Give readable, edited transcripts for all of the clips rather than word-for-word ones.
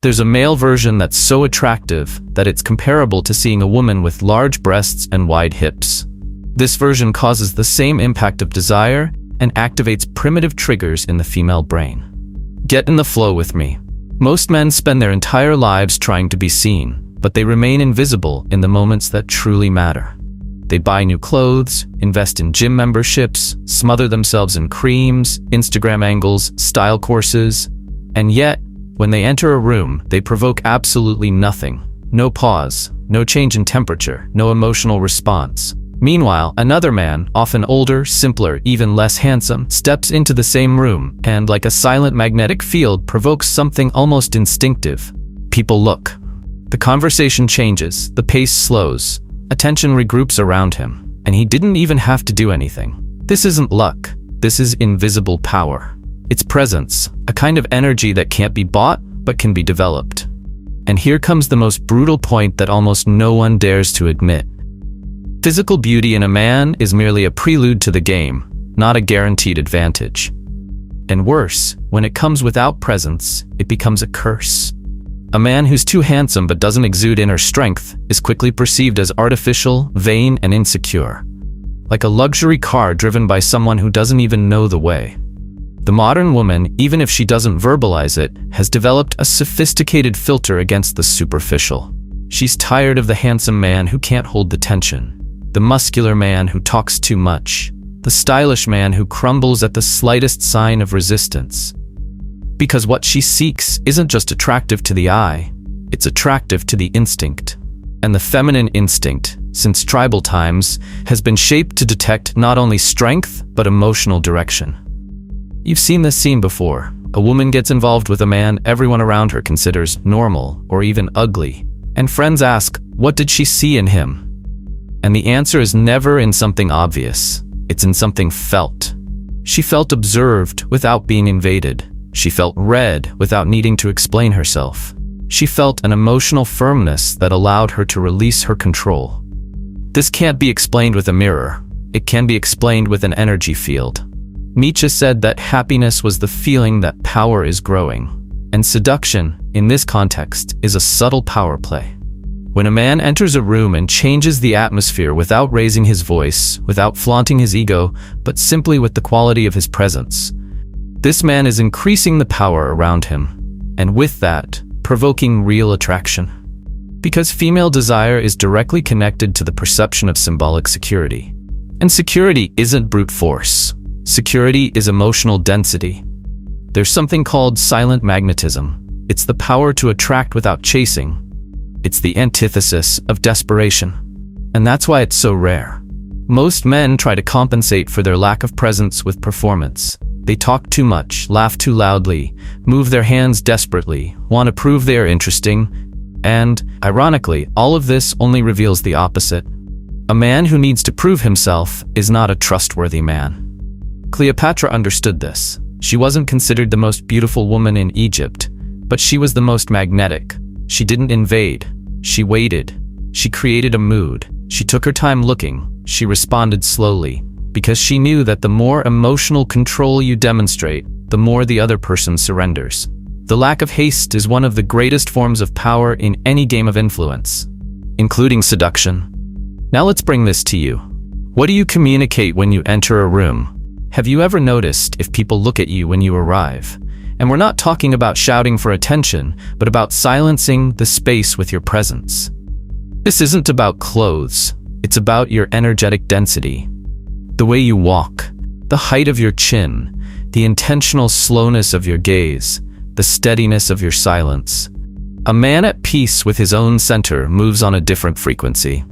There's a male version that's so attractive that it's comparable to seeing a woman with large breasts and wide hips. This version causes the same impact of desire and activates primitive triggers in the female brain. Get in the flow with me. Most men spend their entire lives trying to be seen, but they remain invisible in the moments that truly matter. They buy new clothes, invest in gym memberships, smother themselves in creams, Instagram angles, style courses, and yet, when they enter a room, they provoke absolutely nothing. No pause, no change in temperature, no emotional response. Meanwhile, another man, often older, simpler, even less handsome, steps into the same room and, like a silent magnetic field, provokes something almost instinctive. People look. The conversation changes, the pace slows, attention regroups around him, and he didn't even have to do anything. This isn't luck. This is invisible power. It's presence, a kind of energy that can't be bought, but can be developed. And here comes the most brutal point that almost no one dares to admit. Physical beauty in a man is merely a prelude to the game, not a guaranteed advantage. And worse, when it comes without presence, it becomes a curse. A man who's too handsome but doesn't exude inner strength is quickly perceived as artificial, vain, and insecure. Like a luxury car driven by someone who doesn't even know the way. The modern woman, even if she doesn't verbalize it, has developed a sophisticated filter against the superficial. She's tired of the handsome man who can't hold the tension. The muscular man who talks too much, the stylish man who crumbles at the slightest sign of resistance. Because what she seeks isn't just attractive to the eye, it's attractive to the instinct. And the feminine instinct, since tribal times, has been shaped to detect not only strength, but emotional direction. You've seen this scene before. A woman gets involved with a man everyone around her considers normal or even ugly, and friends ask, what did she see in him? And the answer is never in something obvious. It's in something felt. She felt observed without being invaded. She felt read without needing to explain herself. She felt an emotional firmness that allowed her to release her control. This can't be explained with a mirror. It can be explained with an energy field. Nietzsche said that happiness was the feeling that power is growing. And seduction, in this context, is a subtle power play. When a man enters a room and changes the atmosphere without raising his voice, without flaunting his ego, but simply with the quality of his presence, this man is increasing the power around him, and with that, provoking real attraction. Because female desire is directly connected to the perception of symbolic security. And security isn't brute force. Security is emotional density. There's something called silent magnetism. It's the power to attract without chasing. It's the antithesis of desperation. And that's why it's so rare. Most men try to compensate for their lack of presence with performance. They talk too much, laugh too loudly, move their hands desperately, want to prove they are interesting, and, ironically, all of this only reveals the opposite. A man who needs to prove himself is not a trustworthy man. Cleopatra understood this. She wasn't considered the most beautiful woman in Egypt, but she was the most magnetic. She didn't invade. She waited. She created a mood. She took her time looking. She responded slowly, because she knew that the more emotional control you demonstrate, the more the other person surrenders. The lack of haste is one of the greatest forms of power in any game of influence, including seduction. Now let's bring this to you. What do you communicate when you enter a room? Have you ever noticed if people look at you when you arrive? And we're not talking about shouting for attention, but about silencing the space with your presence. This isn't about clothes. It's about your energetic density. The way you walk, the height of your chin, the intentional slowness of your gaze, the steadiness of your silence. A man at peace with his own center moves on a different frequency.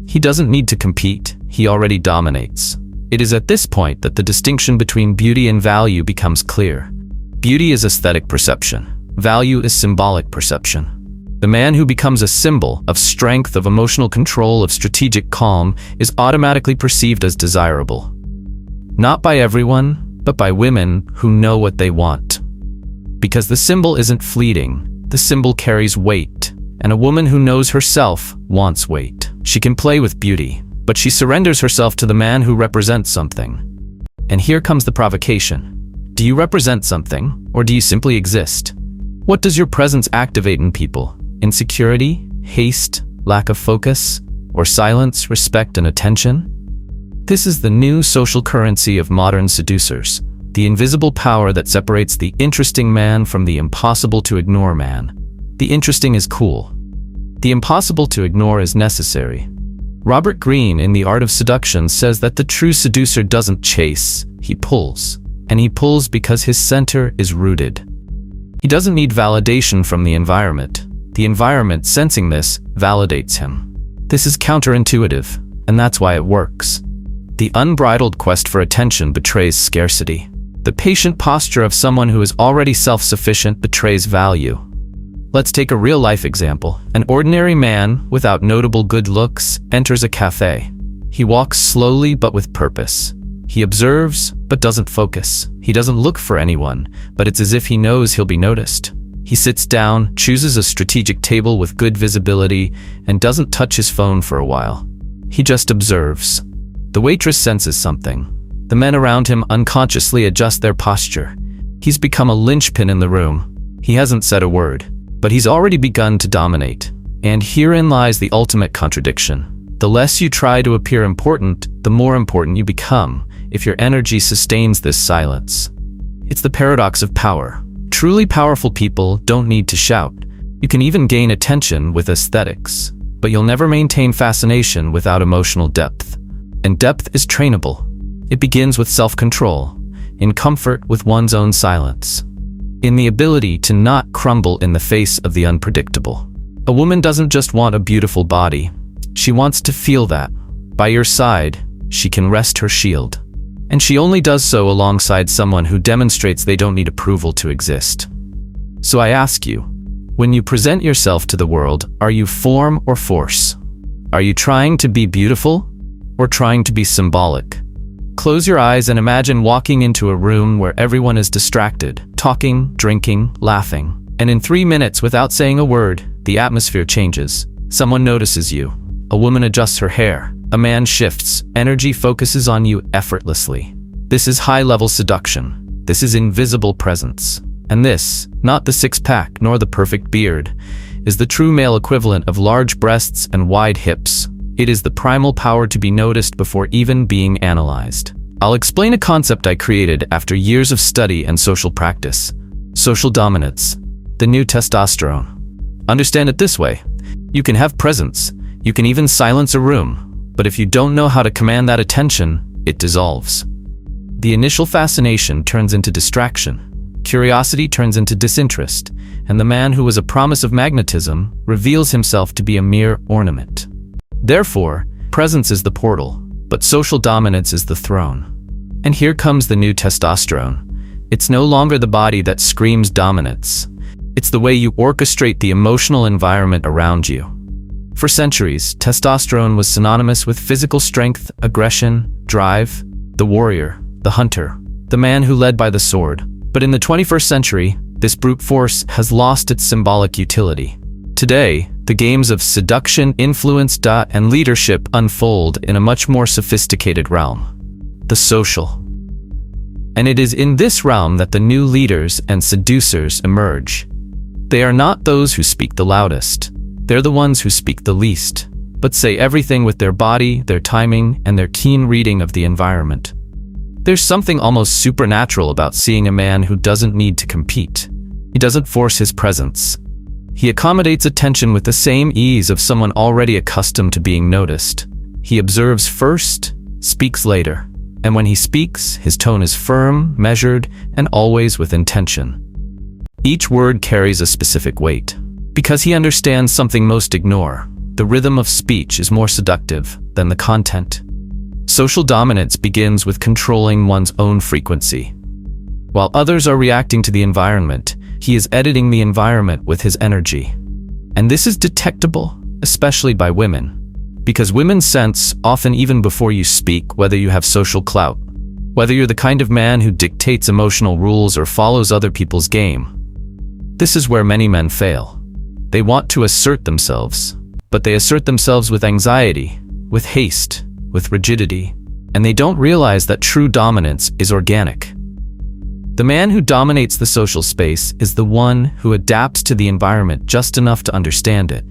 He doesn't need to compete. He already dominates. It is at this point that the distinction between beauty and value becomes clear. Beauty is aesthetic perception. Value is symbolic perception. The man who becomes a symbol of strength, of emotional control, of strategic calm is automatically perceived as desirable. Not by everyone, but by women who know what they want. Because the symbol isn't fleeting, the symbol carries weight, and a woman who knows herself wants weight. She can play with beauty, but she surrenders herself to the man who represents something. And here comes the provocation. Do you represent something, or do you simply exist? What does your presence activate in people? Insecurity, haste, lack of focus, or silence, respect, and attention? This is the new social currency of modern seducers, the invisible power that separates the interesting man from the impossible to ignore man. The interesting is cool. The impossible to ignore is necessary. Robert Greene in The Art of Seduction says that the true seducer doesn't chase, he pulls. And he pulls because his center is rooted. He doesn't need validation from the environment. The environment, sensing this, validates him. This is counterintuitive, and that's why it works. The unbridled quest for attention betrays scarcity. The patient posture of someone who is already self-sufficient betrays value. Let's take a real-life example. An ordinary man, without notable good looks, enters a cafe. He walks slowly but with purpose. He observes, but doesn't focus. He doesn't look for anyone, but it's as if he knows he'll be noticed. He sits down, chooses a strategic table with good visibility, and doesn't touch his phone for a while. He just observes. The waitress senses something. The men around him unconsciously adjust their posture. He's become a linchpin in the room. He hasn't said a word, but he's already begun to dominate. And herein lies the ultimate contradiction. The less you try to appear important, the more important you become, if your energy sustains this silence. It's the paradox of power. Truly powerful people don't need to shout. You can even gain attention with aesthetics, but you'll never maintain fascination without emotional depth. And depth is trainable. It begins with self-control, in comfort with one's own silence, in the ability to not crumble in the face of the unpredictable. A woman doesn't just want a beautiful body. She wants to feel that. By your side, she can rest her shield. And she only does so alongside someone who demonstrates they don't need approval to exist. So I ask you, when you present yourself to the world, are you form or force? Are you trying to be beautiful or trying to be symbolic? Close your eyes and imagine walking into a room where everyone is distracted, talking, drinking, laughing. And in 3 minutes, without saying a word, the atmosphere changes. Someone notices you. A woman adjusts her hair. A man shifts. Energy focuses on you effortlessly. This is high-level seduction. This is invisible presence. And this, not the six-pack nor the perfect beard, is the true male equivalent of large breasts and wide hips. It is the primal power to be noticed before even being analyzed. I'll explain a concept I created after years of study and social practice. Social dominance. The new testosterone. Understand it this way. You can have presence. You can even silence a room. But if you don't know how to command that attention, it dissolves. The initial fascination turns into distraction. Curiosity turns into disinterest. And the man who was a promise of magnetism reveals himself to be a mere ornament. Therefore, presence is the portal, but social dominance is the throne. And here comes the new testosterone. It's no longer the body that screams dominance. It's the way you orchestrate the emotional environment around you. For centuries, testosterone was synonymous with physical strength, aggression, drive, the warrior, the hunter, the man who led by the sword. But in the 21st century, this brute force has lost its symbolic utility. Today, the games of seduction, influence, and leadership unfold in a much more sophisticated realm. The social. And it is in this realm that the new leaders and seducers emerge. They are not those who speak the loudest. They're the ones who speak the least, but say everything with their body, their timing, and their keen reading of the environment. There's something almost supernatural about seeing a man who doesn't need to compete. He doesn't force his presence. He accommodates attention with the same ease of someone already accustomed to being noticed. He observes first, speaks later. And when he speaks, his tone is firm, measured, and always with intention. Each word carries a specific weight. Because he understands something most ignore. The rhythm of speech is more seductive than the content. Social dominance begins with controlling one's own frequency. While others are reacting to the environment, he is editing the environment with his energy. And this is detectable, especially by women. Because women sense, often even before you speak, whether you have social clout, whether you're the kind of man who dictates emotional rules or follows other people's game. This is where many men fail. They want to assert themselves, but they assert themselves with anxiety, with haste, with rigidity, and they don't realize that true dominance is organic. The man who dominates the social space is the one who adapts to the environment just enough to understand it,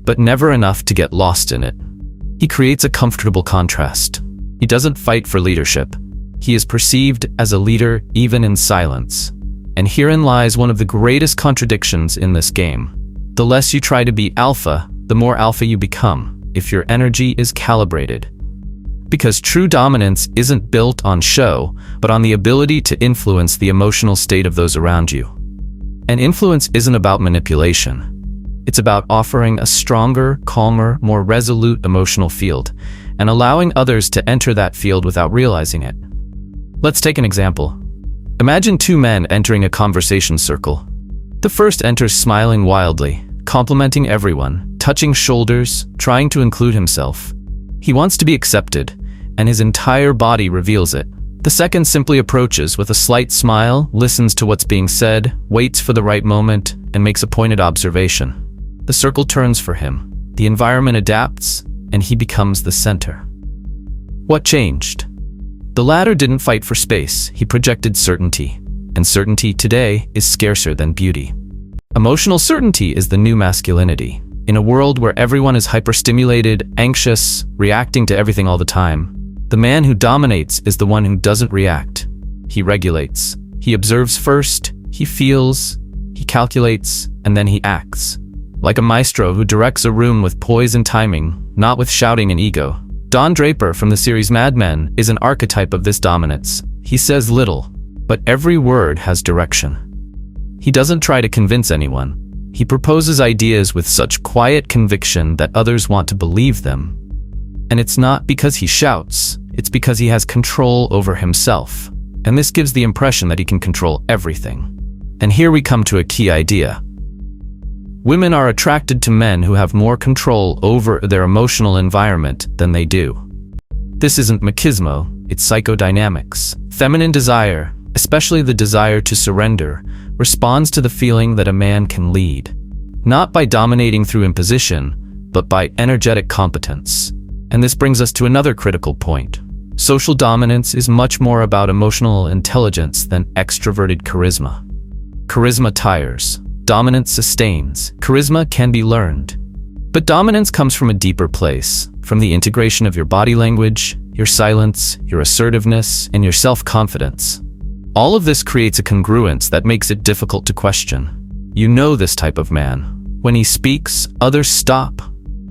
but never enough to get lost in it. He creates a comfortable contrast. He doesn't fight for leadership. He is perceived as a leader even in silence. And herein lies one of the greatest contradictions in this game. The less you try to be alpha, the more alpha you become, if your energy is calibrated. Because true dominance isn't built on show, but on the ability to influence the emotional state of those around you. And influence isn't about manipulation. It's about offering a stronger, calmer, more resolute emotional field, and allowing others to enter that field without realizing it. Let's take an example. Imagine two men entering a conversation circle. The first enters smiling wildly, complimenting everyone, touching shoulders, trying to include himself. He wants to be accepted, and his entire body reveals it. The second simply approaches with a slight smile, listens to what's being said, waits for the right moment, and makes a pointed observation. The circle turns for him, the environment adapts, and he becomes the center. What changed? The latter didn't fight for space, he projected certainty, and certainty today is scarcer than beauty. Emotional certainty is the new masculinity. In a world where everyone is hyperstimulated, anxious, reacting to everything all the time, the man who dominates is the one who doesn't react. He regulates. He observes first, he feels, he calculates, and then he acts. Like a maestro who directs a room with poise and timing, not with shouting and ego. Don Draper from the series Mad Men is an archetype of this dominance. He says little, but every word has direction. He doesn't try to convince anyone. He proposes ideas with such quiet conviction that others want to believe them. And it's not because he shouts, it's because he has control over himself. And this gives the impression that he can control everything. And here we come to a key idea. Women are attracted to men who have more control over their emotional environment than they do. This isn't machismo, it's psychodynamics. Feminine desire, especially the desire to surrender, responds to the feeling that a man can lead. Not by dominating through imposition, but by energetic competence. And this brings us to another critical point. Social dominance is much more about emotional intelligence than extroverted charisma. Charisma tires. Dominance sustains. Charisma can be learned. But dominance comes from a deeper place, from the integration of your body language, your silence, your assertiveness, and your self-confidence. All of this creates a congruence that makes it difficult to question. You know this type of man. When he speaks, others stop.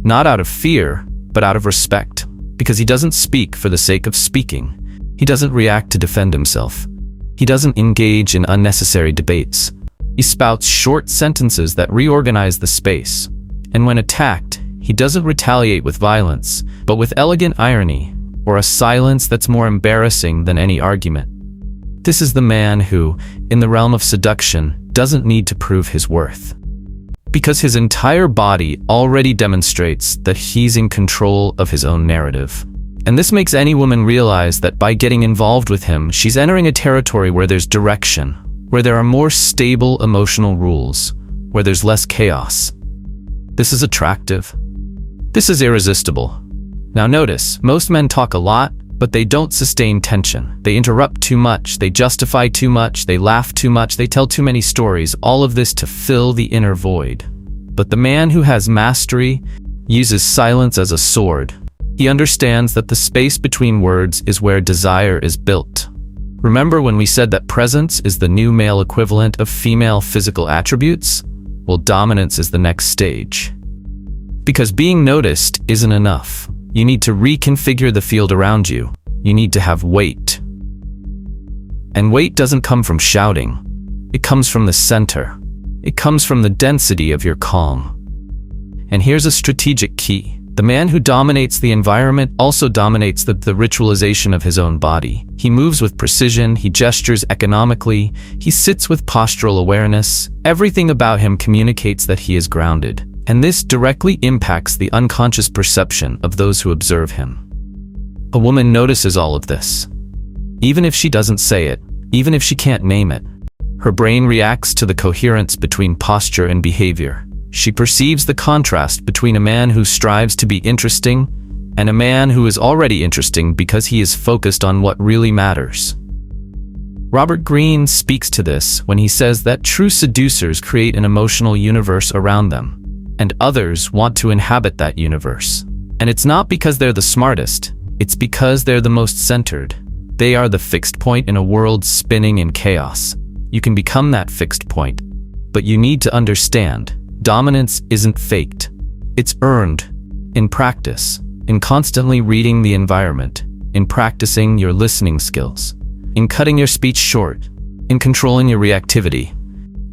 Not out of fear, but out of respect. Because he doesn't speak for the sake of speaking. He doesn't react to defend himself. He doesn't engage in unnecessary debates. He spouts short sentences that reorganize the space. And when attacked, he doesn't retaliate with violence, but with elegant irony, or a silence that's more embarrassing than any argument. This is the man who, in the realm of seduction, doesn't need to prove his worth. Because his entire body already demonstrates that he's in control of his own narrative. And this makes any woman realize that by getting involved with him, she's entering a territory where there's direction, where there are more stable emotional rules, where there's less chaos. This is attractive. This is irresistible. Now notice, most men talk a lot, but they don't sustain tension. They interrupt too much, they justify too much, they laugh too much, they tell too many stories, all of this to fill the inner void. But the man who has mastery uses silence as a sword. He understands that the space between words is where desire is built. Remember when we said that presence is the new male equivalent of female physical attributes? Well, dominance is the next stage. Because being noticed isn't enough. You need to reconfigure the field around you. You need to have weight. And weight doesn't come from shouting. It comes from the center. It comes from the density of your calm. And here's a strategic key. The man who dominates the environment also dominates the ritualization of his own body. He moves with precision, he gestures economically, he sits with postural awareness. Everything about him communicates that he is grounded. And this directly impacts the unconscious perception of those who observe him. A woman notices all of this. Even if she doesn't say it, even if she can't name it, her brain reacts to the coherence between posture and behavior. She perceives the contrast between a man who strives to be interesting and a man who is already interesting because he is focused on what really matters. Robert Greene speaks to this when he says that true seducers create an emotional universe around them, and others want to inhabit that universe. And it's not because they're the smartest, it's because they're the most centered. They are the fixed point in a world spinning in chaos. You can become that fixed point, but you need to understand, dominance isn't faked. It's earned in practice, in constantly reading the environment, in practicing your listening skills, in cutting your speech short, in controlling your reactivity,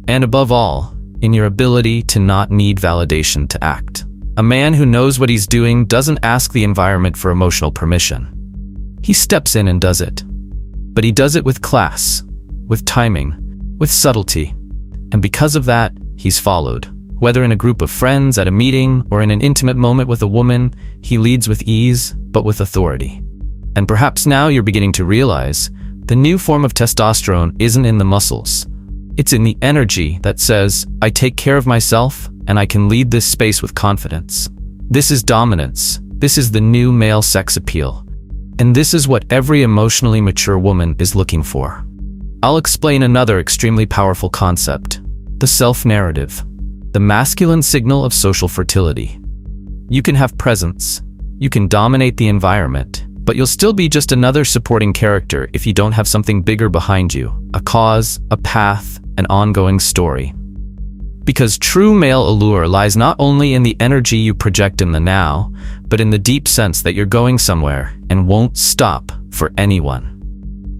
and above all, in your ability to not need validation to act. A man who knows what he's doing doesn't ask the environment for emotional permission. He steps in and does it. But he does it with class, with timing, with subtlety. And because of that, he's followed. Whether in a group of friends, at a meeting, or in an intimate moment with a woman, he leads with ease, but with authority. And perhaps now you're beginning to realize the new form of testosterone isn't in the muscles. It's in the energy that says, I take care of myself, and I can lead this space with confidence. This is dominance. This is the new male sex appeal. And this is what every emotionally mature woman is looking for. I'll explain another extremely powerful concept: the self-narrative, the masculine signal of social fertility. You can have presence, you can dominate the environment, but you'll still be just another supporting character if you don't have something bigger behind you, a cause, a path, an ongoing story. Because true male allure lies not only in the energy you project in the now, but in the deep sense that you're going somewhere and won't stop for anyone.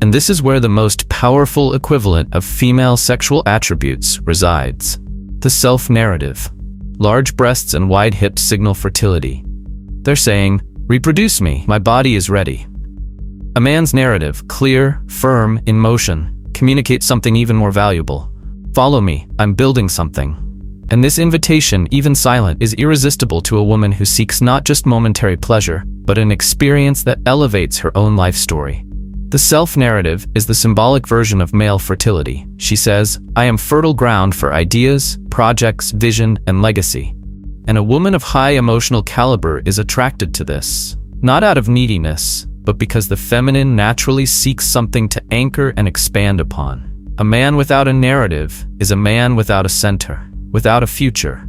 And this is where the most powerful equivalent of female sexual attributes resides: the self-narrative. Large breasts and wide hips signal fertility. They're saying, reproduce me, my body is ready. A man's narrative, clear, firm, in motion, communicates something even more valuable. Follow me, I'm building something. And this invitation, even silent, is irresistible to a woman who seeks not just momentary pleasure, but an experience that elevates her own life story. The self-narrative is the symbolic version of male fertility. She says, I am fertile ground for ideas, projects, vision, and legacy. And a woman of high emotional caliber is attracted to this, not out of neediness, but because the feminine naturally seeks something to anchor and expand upon. A man without a narrative is a man without a center, without a future,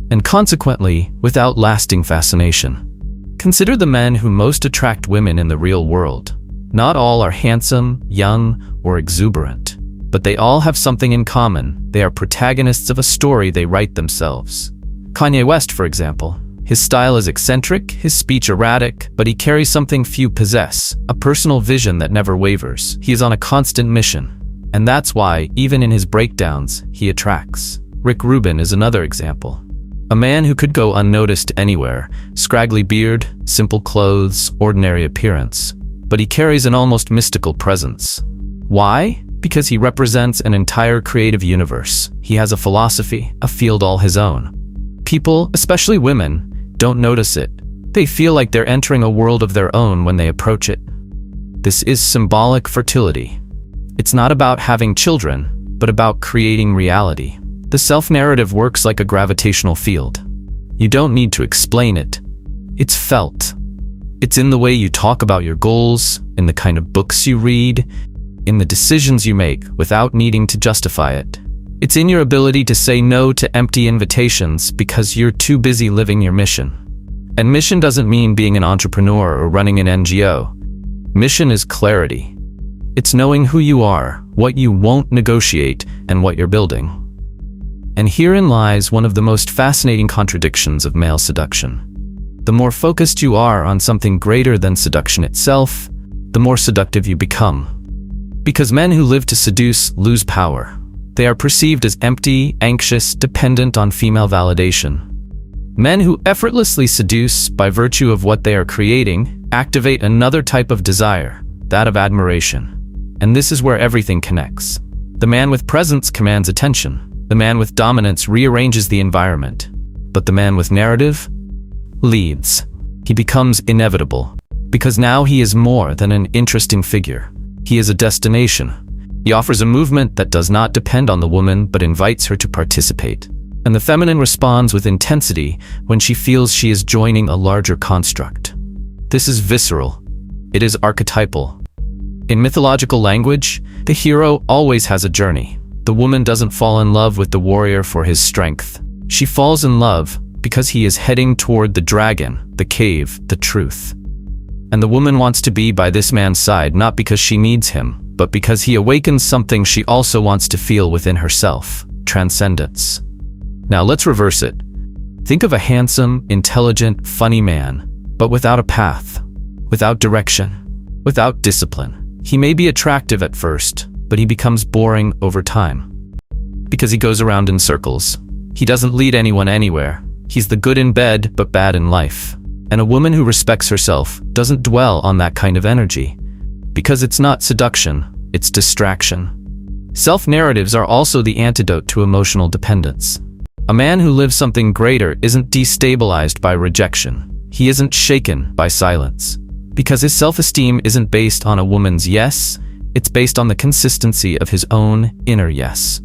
and consequently, without lasting fascination. Consider the men who most attract women in the real world. Not all are handsome, young, or exuberant, but they all have something in common. They are protagonists of a story they write themselves. Kanye West, for example. His style is eccentric, his speech erratic, but he carries something few possess, a personal vision that never wavers. He is on a constant mission. And that's why, even in his breakdowns, he attracts. Rick Rubin is another example. A man who could go unnoticed anywhere, scraggly beard, simple clothes, ordinary appearance. But he carries an almost mystical presence. Why? Because he represents an entire creative universe. He has a philosophy, a field all his own. People, especially women, don't notice it. They feel like they're entering a world of their own when they approach it. This is symbolic fertility. It's not about having children, but about creating reality. The self-narrative works like a gravitational field. You don't need to explain it. It's felt. It's in the way you talk about your goals, in the kind of books you read, in the decisions you make without needing to justify it. It's in your ability to say no to empty invitations because you're too busy living your mission. And mission doesn't mean being an entrepreneur or running an NGO. Mission is clarity. It's knowing who you are, what you won't negotiate, and what you're building. And herein lies one of the most fascinating contradictions of male seduction. The more focused you are on something greater than seduction itself, the more seductive you become. Because men who live to seduce lose power. They are perceived as empty, anxious, dependent on female validation. Men who effortlessly seduce by virtue of what they are creating activate another type of desire, that of admiration. And this is where everything connects. The man with presence commands attention. The man with dominance rearranges the environment. But the man with narrative leads. He becomes inevitable. Because now he is more than an interesting figure. He is a destination. He offers a movement that does not depend on the woman but invites her to participate. And the feminine responds with intensity when she feels she is joining a larger construct. This is visceral. It is archetypal. In mythological language, the hero always has a journey. The woman doesn't fall in love with the warrior for his strength. She falls in love because he is heading toward the dragon, the cave, the truth. And the woman wants to be by this man's side not because she needs him, but because he awakens something she also wants to feel within herself: transcendence. Now let's reverse it. Think of a handsome, intelligent, funny man, but without a path, without direction, without discipline. He may be attractive at first, but he becomes boring over time. Because he goes around in circles. He doesn't lead anyone anywhere. He's the good in bed, but bad in life. And a woman who respects herself doesn't dwell on that kind of energy. Because it's not seduction, it's distraction. Self-narratives are also the antidote to emotional dependence. A man who lives something greater isn't destabilized by rejection. He isn't shaken by silence. Because his self-esteem isn't based on a woman's yes, it's based on the consistency of his own inner yes.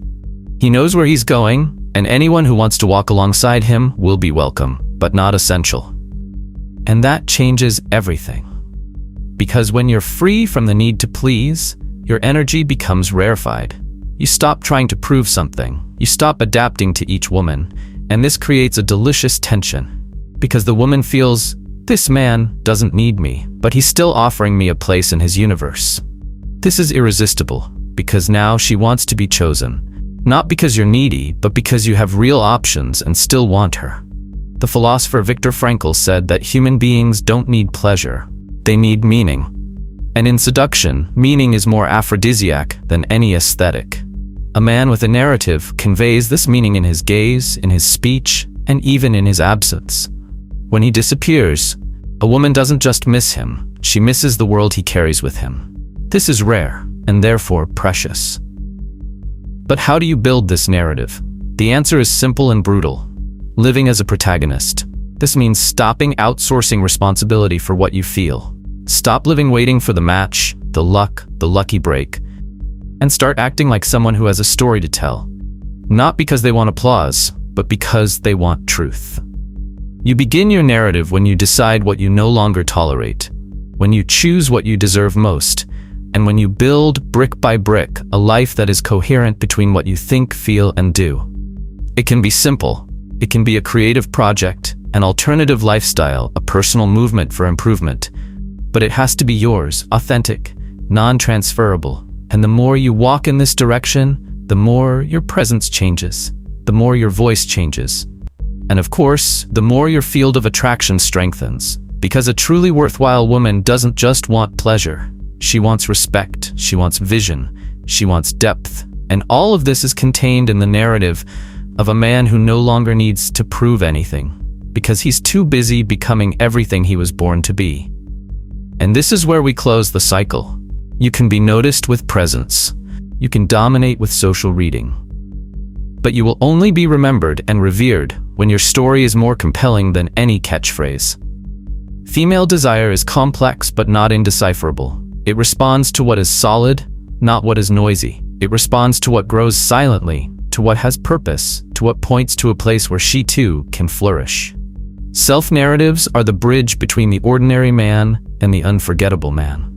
He knows where he's going, and anyone who wants to walk alongside him will be welcome, but not essential. And that changes everything. Because when you're free from the need to please, your energy becomes rarefied. You stop trying to prove something. You stop adapting to each woman, and this creates a delicious tension. Because the woman feels, this man doesn't need me, but he's still offering me a place in his universe. This is irresistible, because now she wants to be chosen. Not because you're needy, but because you have real options and still want her. The philosopher Viktor Frankl said that human beings don't need pleasure, they need meaning. And in seduction, meaning is more aphrodisiac than any aesthetic. A man with a narrative conveys this meaning in his gaze, in his speech, and even in his absence. When he disappears, a woman doesn't just miss him, she misses the world he carries with him. This is rare, and therefore precious. But how do you build this narrative? The answer is simple and brutal. Living as a protagonist. This means stopping outsourcing responsibility for what you feel. Stop living waiting for the match, the luck, the lucky break, and start acting like someone who has a story to tell. Not because they want applause, but because they want truth. You begin your narrative when you decide what you no longer tolerate, when you choose what you deserve most, and when you build, brick by brick, a life that is coherent between what you think, feel, and do. It can be simple. It can be a creative project, an alternative lifestyle, a personal movement for improvement. But it has to be yours, authentic, non-transferable. And the more you walk in this direction, the more your presence changes, the more your voice changes. And of course, the more your field of attraction strengthens. Because a truly worthwhile woman doesn't just want pleasure. She wants respect, she wants vision, she wants depth. And all of this is contained in the narrative of a man who no longer needs to prove anything, because he's too busy becoming everything he was born to be. And this is where we close the cycle. You can be noticed with presence. You can dominate with social reading. But you will only be remembered and revered when your story is more compelling than any catchphrase. Female desire is complex but not indecipherable. It responds to what is solid, not what is noisy. It responds to what grows silently, to what has purpose, to what points to a place where she too can flourish. Self-narratives are the bridge between the ordinary man and the unforgettable man.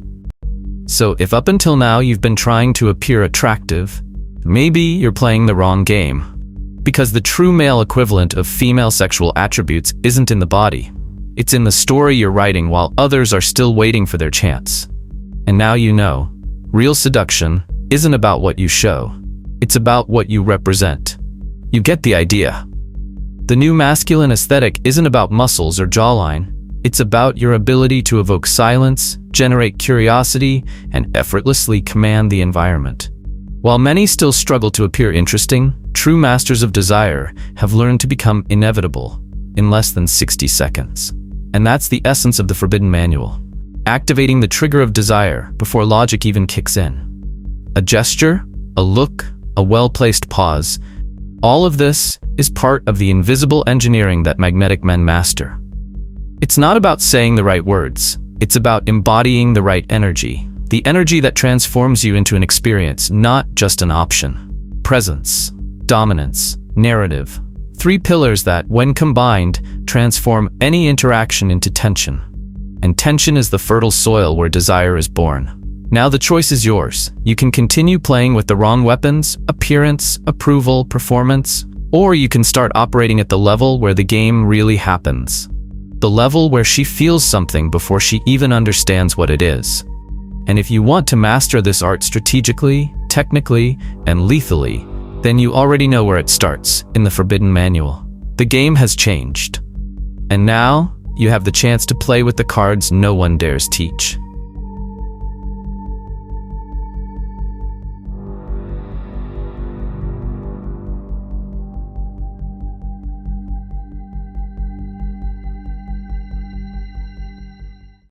So if up until now you've been trying to appear attractive, maybe you're playing the wrong game. Because the true male equivalent of female sexual attributes isn't in the body. It's in the story you're writing while others are still waiting for their chance. And now you know, real seduction isn't about what you show. It's about what you represent. You get the idea. The new masculine aesthetic isn't about muscles or jawline. It's about your ability to evoke silence, generate curiosity, and effortlessly command the environment. While many still struggle to appear interesting, true masters of desire have learned to become inevitable in less than 60 seconds. And that's the essence of the Forbidden Manual. Activating the trigger of desire before logic even kicks in. A gesture, a look, a well-placed pause. All of this is part of the invisible engineering that magnetic men master. It's not about saying the right words. It's about embodying the right energy. The energy that transforms you into an experience, not just an option. Presence, dominance, narrative. 3 pillars that, when combined, transform any interaction into tension. And tension is the fertile soil where desire is born. Now the choice is yours. You can continue playing with the wrong weapons, appearance, approval, performance, or you can start operating at the level where the game really happens. The level where she feels something before she even understands what it is. And if you want to master this art strategically, technically, and lethally, then you already know where it starts, in the Forbidden Manual. The game has changed. And now, you have the chance to play with the cards no one dares teach.